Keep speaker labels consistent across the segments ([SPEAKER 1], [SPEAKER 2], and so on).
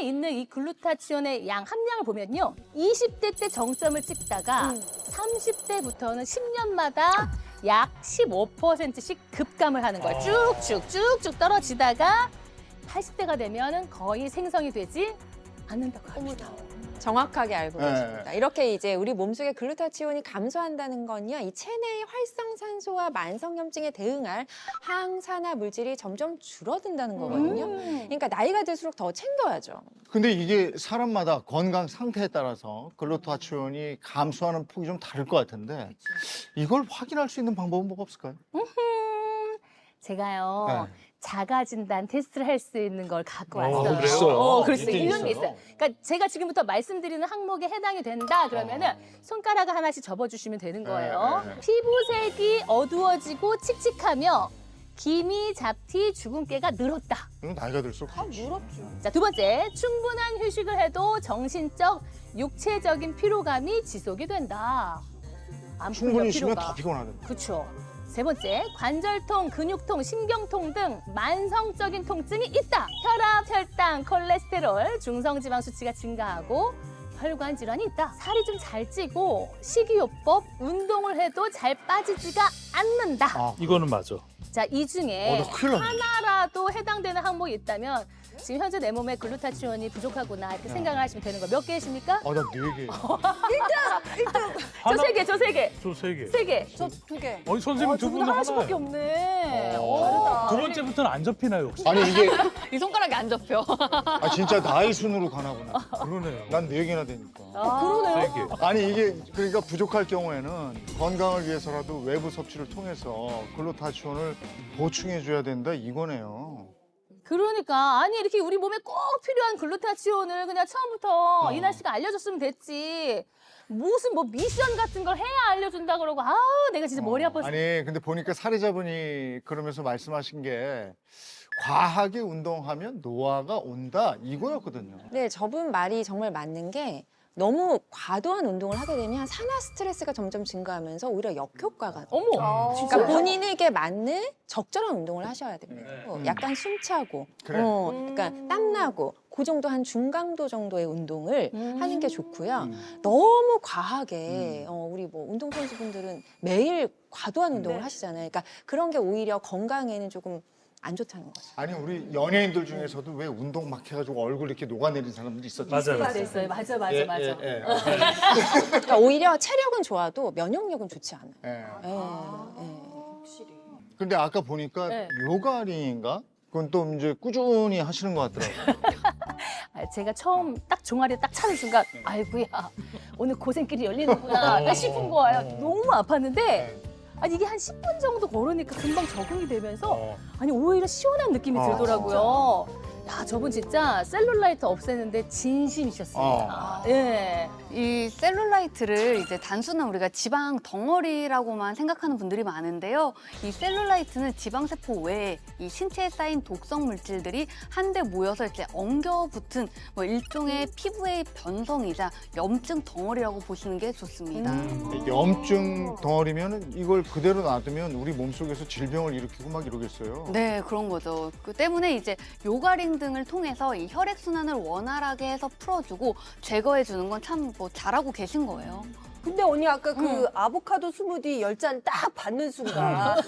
[SPEAKER 1] 체내에 있는 이 글루타치온의 양 함량을 보면요. 20대 때 정점을 찍다가 30대부터는 10년마다 약 15%씩 급감을 하는 거예요. 쭉쭉 떨어지다가 80대가 되면은 거의 생성이 되지 않는다고 합니다.
[SPEAKER 2] 정확하게 알고
[SPEAKER 3] 네.
[SPEAKER 2] 계십니다. 이렇게 이제 우리 몸속의 글루타치온이 감소한다는 건요, 이 체내의 활성산소와 만성염증에 대응할 항산화 물질이 점점 줄어든다는 거거든요. 그러니까 나이가 들수록 더 챙겨야죠.
[SPEAKER 3] 근데 이게 사람마다 건강 상태에 따라서 글루타치온이 감소하는 폭이 좀 다를 것 같은데 이걸 확인할 수 있는 방법은 뭐가 없을까요?
[SPEAKER 1] 제가요.
[SPEAKER 3] 네.
[SPEAKER 1] 자가 진단 테스트를 할 수 있는 걸 갖고 왔어요.
[SPEAKER 4] 그래요? 있어요?
[SPEAKER 1] 그렇습니다.
[SPEAKER 4] 이게
[SPEAKER 1] 이런 게
[SPEAKER 4] 있어요?
[SPEAKER 1] 있어요. 그러니까 제가 지금부터 말씀드리는 항목에 해당이 된다 그러면은 손가락을 하나씩 접어주시면 되는 거예요.
[SPEAKER 3] 네.
[SPEAKER 1] 피부색이 어두워지고 칙칙하며 기미, 잡티, 주근깨가 늘었다.
[SPEAKER 3] 이건 나이가 들수록
[SPEAKER 2] 늘었죠.
[SPEAKER 1] 자, 두 번째, 충분한 휴식을 해도 정신적, 육체적인 피로감이 지속이 된다. 안 풀려,
[SPEAKER 3] 충분히 쉬면
[SPEAKER 1] 피로가.
[SPEAKER 3] 더 피곤하던데.
[SPEAKER 1] 그렇죠. 세 번째, 관절통, 근육통, 신경통 등 만성적인 통증이 있다. 혈압, 혈당, 콜레스테롤, 중성지방 수치가 증가하고 혈관 질환이 있다. 살이 좀 잘 찌고 식이요법, 운동을 해도 잘 빠지지가 않는다.
[SPEAKER 4] 이거는 맞아.
[SPEAKER 1] 자, 이 중에
[SPEAKER 3] 나 큰일 났네.
[SPEAKER 1] 하나라도 해당되는 항목이 있다면 지금 현재 내 몸에 글루타치온이 부족하구나 이렇게 생각을 하시면 되는 거예요. 몇 개이십니까?
[SPEAKER 3] 나 4개.
[SPEAKER 1] 저 세 개, 저 세 개.
[SPEAKER 4] 저 세 개.
[SPEAKER 1] 세 개.
[SPEAKER 2] 저 2개.
[SPEAKER 4] 아니 선생님 두
[SPEAKER 1] 두분
[SPEAKER 4] 분은
[SPEAKER 1] 하나씩밖에
[SPEAKER 4] 하나예요.
[SPEAKER 1] 없네.
[SPEAKER 2] 다르다.
[SPEAKER 4] 두 번째부터는 안 접히나요 혹시?
[SPEAKER 3] 아니 이게
[SPEAKER 2] 이 손가락이 안 접혀.
[SPEAKER 3] 진짜 나이 순으로 가나 보네.
[SPEAKER 4] 그러네요.
[SPEAKER 3] 난 4개나 되니까.
[SPEAKER 1] 그러네요.
[SPEAKER 4] 세 개.
[SPEAKER 3] 아니 이게 그러니까 부족할 경우에는 건강을 위해서라도 외부 섭취를 통해서 글루타치온을 보충해 줘야 된다 이거네요.
[SPEAKER 1] 그러니까 아니 이렇게 우리 몸에 꼭 필요한 글루타치온을 그냥 처음부터 이날 씨가 알려줬으면 됐지. 무슨 뭐 미션 같은 걸 해야 알려준다 그러고 내가 진짜 머리 아파서.
[SPEAKER 3] 아니 근데 보니까 사례자분이 그러면서 말씀하신 게 과하게 운동하면 노화가 온다 이거였거든요.
[SPEAKER 2] 네, 저분 말이 정말 맞는 게 너무 과도한 운동을 하게 되면 산화 스트레스가 점점 증가하면서 오히려 역효과가 나요.
[SPEAKER 1] 어머, 진짜.
[SPEAKER 2] 그러니까 본인에게 맞는 적절한 운동을 하셔야 됩니다.
[SPEAKER 4] 네.
[SPEAKER 2] 약간 숨차고,
[SPEAKER 3] 그래.
[SPEAKER 2] 그러니까 땀나고, 그 정도 한 중강도 정도의 운동을 하는 게 좋고요.
[SPEAKER 3] 음.
[SPEAKER 2] 너무 과하게 우리 뭐 운동선수분들은 매일 과도한 운동을 하시잖아요. 그러니까 그런 게 오히려 건강에는 조금 안 좋다는 거죠.
[SPEAKER 3] 아니 우리 연예인들 중에서도 왜 운동 막 해가지고 얼굴 이렇게 녹아내린 사람들이 있었죠.
[SPEAKER 4] 맞아요.
[SPEAKER 1] 있어요. 맞아.
[SPEAKER 2] 그러니까 오히려 체력은 좋아도 면역력은 좋지 않아요.
[SPEAKER 3] 예. 근데 아까 보니까
[SPEAKER 1] 네.
[SPEAKER 3] 요가링인가? 그건 또 이제 꾸준히 하시는 것 같더라고요.
[SPEAKER 1] 제가 처음 딱 종아리 딱 차는 순간 아이고야 오늘 고생길이 열리는구나 싶은 거예요. 너무 아팠는데 아니 이게 한 10분 정도 걸으니까 금방 적응이 되면서 아니 오히려 시원한 느낌이 들더라고요. 야 저분 진짜 셀룰라이트 없애는데 진심이셨습니다. 예.
[SPEAKER 5] 이 셀룰라이트를 이제 단순한 우리가 지방 덩어리라고만 생각하는 분들이 많은데요. 이 셀룰라이트는 지방세포 외에 이 신체에 쌓인 독성 물질들이 한데 모여서 이제 엉겨붙은 뭐 일종의 피부의 변성이자 염증 덩어리라고 보시는 게 좋습니다.
[SPEAKER 3] 염증 덩어리면 이걸 그대로 놔두면 우리 몸속에서 질병을 일으키고 막 이러겠어요.
[SPEAKER 5] 네, 그런 거죠. 그 때문에 이제 요가링 등을 통해서 이 혈액 순환을 원활하게 해서 풀어주고 제거해 주는 건 참 뭐 잘하고 계신 거예요.
[SPEAKER 6] 근데 언니 아까 그 아보카도 스무디 10잔 딱 받는 순간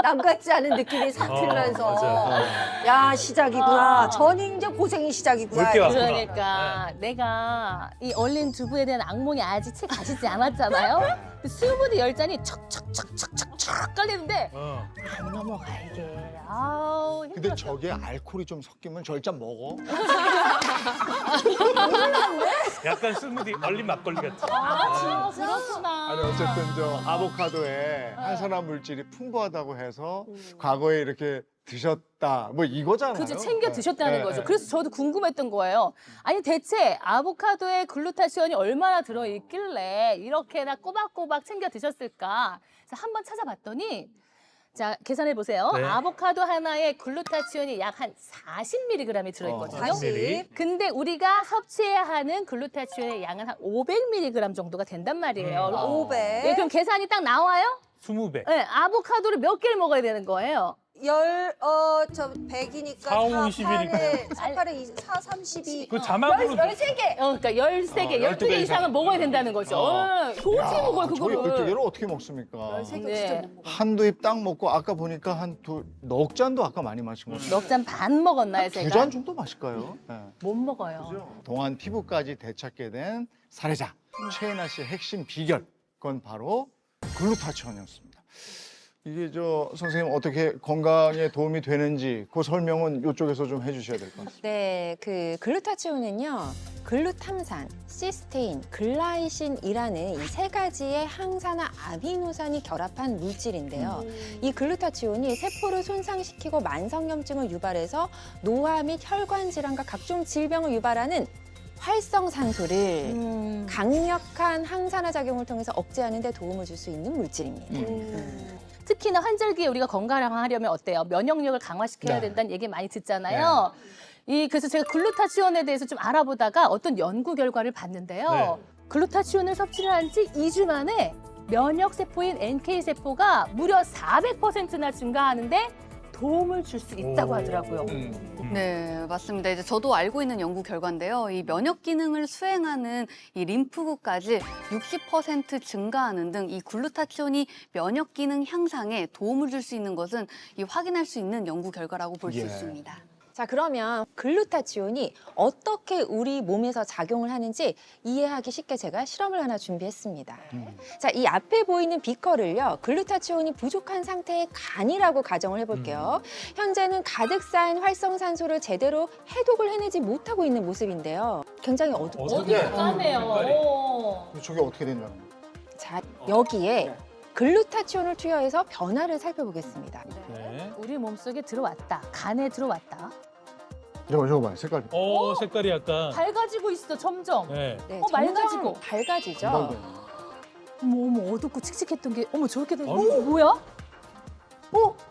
[SPEAKER 6] 남 같지 않은 느낌이 싹 들면서
[SPEAKER 4] 맞아요.
[SPEAKER 6] 야 시작이구나. 전이 이제 고생이 시작이구나.
[SPEAKER 4] 볼게 왔구나.
[SPEAKER 1] 그러니까 내가 이 얼린 두부에 대한 악몽이 아직 채 가시지 않았잖아요. 그 스무디 10잔이 척척척척척척 깔리는데 안 넘어가 이게. 아우 힘들어.
[SPEAKER 3] 근데 저게 알코올이 좀 섞이면 저 일단 먹어.
[SPEAKER 4] 약간 스무디 얼린 막걸리 같지.
[SPEAKER 1] 그렇구나.
[SPEAKER 3] 아니 어쨌든 저 아보카도에 항산화 물질이 풍부하다고 해서 과거에 이렇게 드셨다 뭐 이거잖아요.
[SPEAKER 1] 그죠, 챙겨 드셨다는
[SPEAKER 3] 네,
[SPEAKER 1] 거죠.
[SPEAKER 3] 네.
[SPEAKER 1] 그래서 저도 궁금했던 거예요. 아니 대체 아보카도에 글루타치온이 얼마나 들어있길래 이렇게나 꼬박꼬박 챙겨 드셨을까? 그래서 한번 찾아봤더니 자 계산해 보세요.
[SPEAKER 4] 네.
[SPEAKER 1] 아보카도 하나에 글루타치온이 약 한 40mg이 들어있거든요.
[SPEAKER 4] 40mg.
[SPEAKER 1] 근데 우리가 섭취해야 하는 글루타치온의 양은 한 500mg 정도가 된단 말이에요.
[SPEAKER 6] 500.
[SPEAKER 1] 네, 그럼 계산이 딱 나와요?
[SPEAKER 4] 20배.
[SPEAKER 1] 네, 아보카도를 몇 개를 먹어야 되는 거예요?
[SPEAKER 6] 저 100이니까
[SPEAKER 4] 4, 5, 20이니까.
[SPEAKER 6] 48에 4, 32.
[SPEAKER 4] 그 자막으로
[SPEAKER 1] 13개. 그러니까 13개, 12개 이상은 먹어야 된다는 거죠. 도저히 먹어요,
[SPEAKER 3] 저희
[SPEAKER 1] 그거를.
[SPEAKER 3] 12개를 어떻게 먹습니까?
[SPEAKER 6] 13개
[SPEAKER 1] 네.
[SPEAKER 6] 진짜 못 먹어.
[SPEAKER 3] 한두 입 딱 먹고 아까 보니까 넉 잔도 아까 많이 마신 거 같아요.
[SPEAKER 1] 넉 잔 반 먹었나요, 제가?
[SPEAKER 3] 2잔 정도 마실까요? 네.
[SPEAKER 1] 못 먹어요.
[SPEAKER 3] 동안 피부까지 되찾게 된 사례자 최애나 씨의 핵심 비결 그건 바로 글루타치온이었습니다. 이게 선생님 어떻게 건강에 도움이 되는지 그 설명은 이쪽에서 좀 해주셔야 될 것 같습니다.
[SPEAKER 2] 네, 그 글루타치온은요, 글루탐산, 시스테인, 글라이신이라는 이 세 가지의 항산화 아미노산이 결합한 물질인데요. 이 글루타치온이 세포를 손상시키고 만성염증을 유발해서 노화 및 혈관 질환과 각종 질병을 유발하는 활성산소를 강력한 항산화 작용을 통해서 억제하는 데 도움을 줄 수 있는 물질입니다.
[SPEAKER 1] 특히나 환절기에 우리가 건강하려면 어때요? 면역력을 강화시켜야
[SPEAKER 3] 네.
[SPEAKER 1] 된다는 얘기 많이 듣잖아요. 그래서 제가 글루타치온에 대해서 좀 알아보다가 어떤 연구 결과를 봤는데요. 글루타치온을 섭취를 한 지 2주 만에 면역세포인 NK세포가 무려 400%나 증가하는데 도움을 줄 수 있다고 하더라고요.
[SPEAKER 5] 네, 맞습니다. 이제 저도 알고 있는 연구 결과인데요. 이 면역 기능을 수행하는 이 림프구까지 60% 증가하는 등 이 글루타치온이 면역 기능 향상에 도움을 줄 수 있는 것은 확인할 수 있는 연구 결과라고 볼 수
[SPEAKER 3] 예.
[SPEAKER 5] 있습니다.
[SPEAKER 2] 자, 그러면 글루타치온이 어떻게 우리 몸에서 작용을 하는지 이해하기 쉽게 제가 실험을 하나 준비했습니다. 자, 이 앞에 보이는 비커를요, 글루타치온이 부족한 상태의 간이라고 가정을 해볼게요. 현재는 가득 쌓인 활성산소를 제대로 해독을 해내지 못하고 있는 모습인데요. 굉장히 어둡죠?
[SPEAKER 4] 어둡게
[SPEAKER 1] 까매요.
[SPEAKER 3] 저게 어떻게 된다는 거예요?
[SPEAKER 2] 자, 여기에 글루타치온을 투여해서 변화를 살펴보겠습니다.
[SPEAKER 4] 네.
[SPEAKER 1] 우리 몸속에 들어왔다. 간에 들어왔다.
[SPEAKER 3] 저거 봐요. 색깔.
[SPEAKER 4] 색깔이 약간.
[SPEAKER 1] 밝아지고 있어, 점점.
[SPEAKER 4] 네.
[SPEAKER 2] 네,
[SPEAKER 1] 맑아지고.
[SPEAKER 2] 점점 밝아지죠.
[SPEAKER 1] 어머, 어둡고 칙칙했던 게, 저렇게 되는
[SPEAKER 4] 어머.
[SPEAKER 1] 뭐야?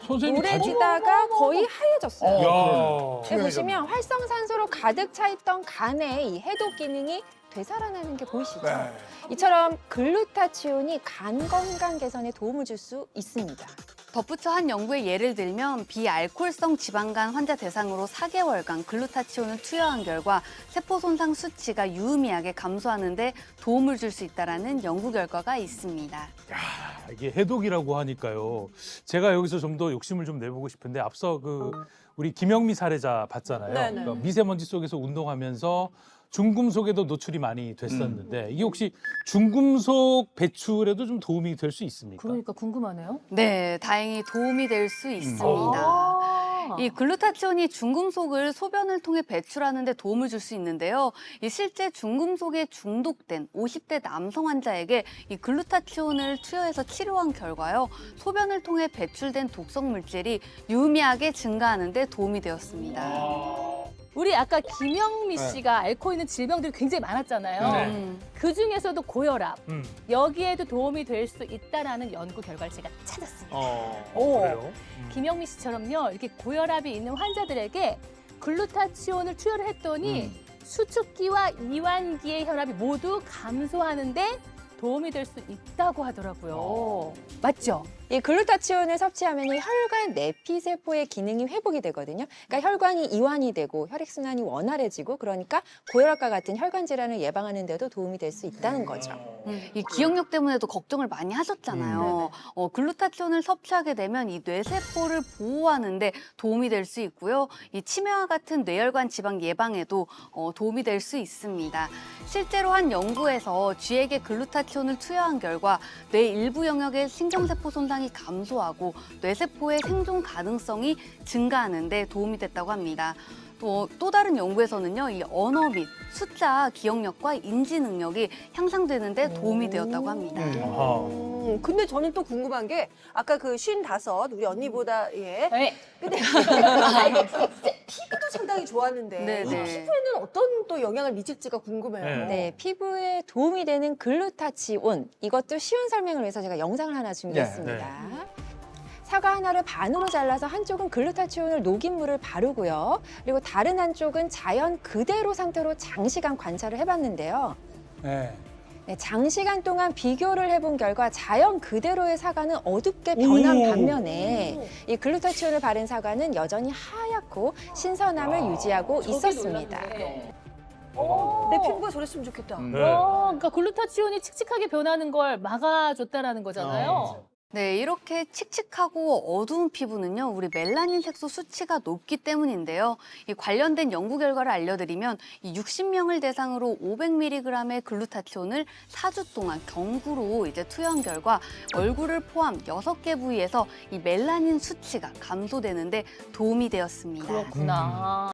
[SPEAKER 4] 선생님이
[SPEAKER 2] 노래지다가 거의 하얘졌어요.
[SPEAKER 4] 야.
[SPEAKER 2] 네, 보시면 활성산소로 가득 차 있던 간의 이 해독 기능이 되살아나는 게 보이시죠?
[SPEAKER 3] 네.
[SPEAKER 2] 이처럼 글루타치온이 간 건강 개선에 도움을 줄 수 있습니다.
[SPEAKER 5] 덧붙여 한 연구의 예를 들면 비알코올성 지방간 환자 대상으로 4개월간 글루타치온을 투여한 결과 세포 손상 수치가 유의미하게 감소하는 데 도움을 줄 수 있다는 연구 결과가 있습니다.
[SPEAKER 4] 이게 해독이라고 하니까요. 제가 여기서 좀 더 욕심을 좀 내보고 싶은데 앞서 우리 김영미 사례자 봤잖아요.
[SPEAKER 6] 네네.
[SPEAKER 4] 그러니까 미세먼지 속에서 운동하면서 중금속에도 노출이 많이 됐었는데 이게 혹시 중금속 배출에도 좀 도움이 될 수 있습니까?
[SPEAKER 1] 그러니까 궁금하네요.
[SPEAKER 5] 네, 다행히 도움이 될 수 있습니다.
[SPEAKER 1] 아.
[SPEAKER 5] 이 글루타치온이 중금속을 소변을 통해 배출하는 데 도움을 줄 수 있는데요. 이 실제 중금속에 중독된 50대 남성 환자에게 이 글루타치온을 투여해서 치료한 결과요. 소변을 통해 배출된 독성 물질이 유의미하게 증가하는 데 도움이 되었습니다.
[SPEAKER 1] 우리 아까 김영미
[SPEAKER 3] 네.
[SPEAKER 1] 씨가 앓고 있는 질병들이 굉장히 많았잖아요.
[SPEAKER 4] 네.
[SPEAKER 1] 그 중에서도 고혈압,
[SPEAKER 4] 음.
[SPEAKER 1] 여기에도 도움이 될 수 있다라는 연구 결과를 제가 찾았습니다.
[SPEAKER 4] 그래요?
[SPEAKER 1] 김영미 씨처럼요, 이렇게 고혈압이 있는 환자들에게 글루타치온을 투여를 했더니 수축기와 이완기의 혈압이 모두 감소하는데 도움이 될 수 있다고 하더라고요. 맞죠?
[SPEAKER 2] 이 글루타치온을 섭취하면 혈관 내피세포의 기능이 회복이 되거든요. 그러니까 혈관이 이완이 되고 혈액순환이 원활해지고 그러니까 고혈압과 같은 혈관 질환을 예방하는 데도 도움이 될 수 있다는 거죠.
[SPEAKER 5] 이 기억력 때문에도 걱정을 많이 하셨잖아요. 글루타치온을 섭취하게 되면 이 뇌세포를 보호하는 데 도움이 될 수 있고요. 이 치매와 같은 뇌혈관 지방 예방에도 도움이 될 수 있습니다. 실제로 한 연구에서 쥐에게 글루타치온을 투여한 결과 뇌 일부 영역의 신경세포 손상이 감소하고 뇌세포의 생존 가능성이 증가하는 데 도움이 됐다고 합니다. 또 다른 연구에서는요, 이 언어 및 숫자 기억력과 인지 능력이 향상되는 데 도움이 되었다고 합니다.
[SPEAKER 6] 근데 저는 또 궁금한 게 아까 그 55 우리 언니보다
[SPEAKER 1] 네.
[SPEAKER 6] 근데 피부도 상당히 좋았는데
[SPEAKER 5] 네,
[SPEAKER 6] 이
[SPEAKER 5] 네.
[SPEAKER 6] 피부에는 어떤 또 영향을 미칠지가 궁금해요.
[SPEAKER 4] 네.
[SPEAKER 2] 네, 피부에 도움이 되는 글루타치온, 이것도 쉬운 설명을 위해서 제가 영상을 하나 준비했습니다. 사과 하나를 반으로 잘라서 한쪽은 글루타치온을 녹인 물을 바르고요. 그리고 다른 한쪽은 자연 그대로 상태로 장시간 관찰을 해봤는데요.
[SPEAKER 4] 네.
[SPEAKER 2] 네, 장시간 동안 비교를 해본 결과 자연 그대로의 사과는 어둡게 변한 반면에 이 글루타치온을 바른 사과는 여전히 하얗고 신선함을 유지하고 있었습니다.
[SPEAKER 6] 내 피부가 저랬으면 좋겠다.
[SPEAKER 1] 그러니까 글루타치온이 칙칙하게 변하는 걸 막아줬다라는 거잖아요.
[SPEAKER 5] 네, 이렇게 칙칙하고 어두운 피부는요, 우리 멜라닌 색소 수치가 높기 때문인데요. 이 관련된 연구 결과를 알려드리면 이 60명을 대상으로 500mg의 글루타치온을 4주 동안 경구로 이제 투여한 결과 얼굴을 포함 6개 부위에서 이 멜라닌 수치가 감소되는데 도움이 되었습니다.
[SPEAKER 1] 그렇구나.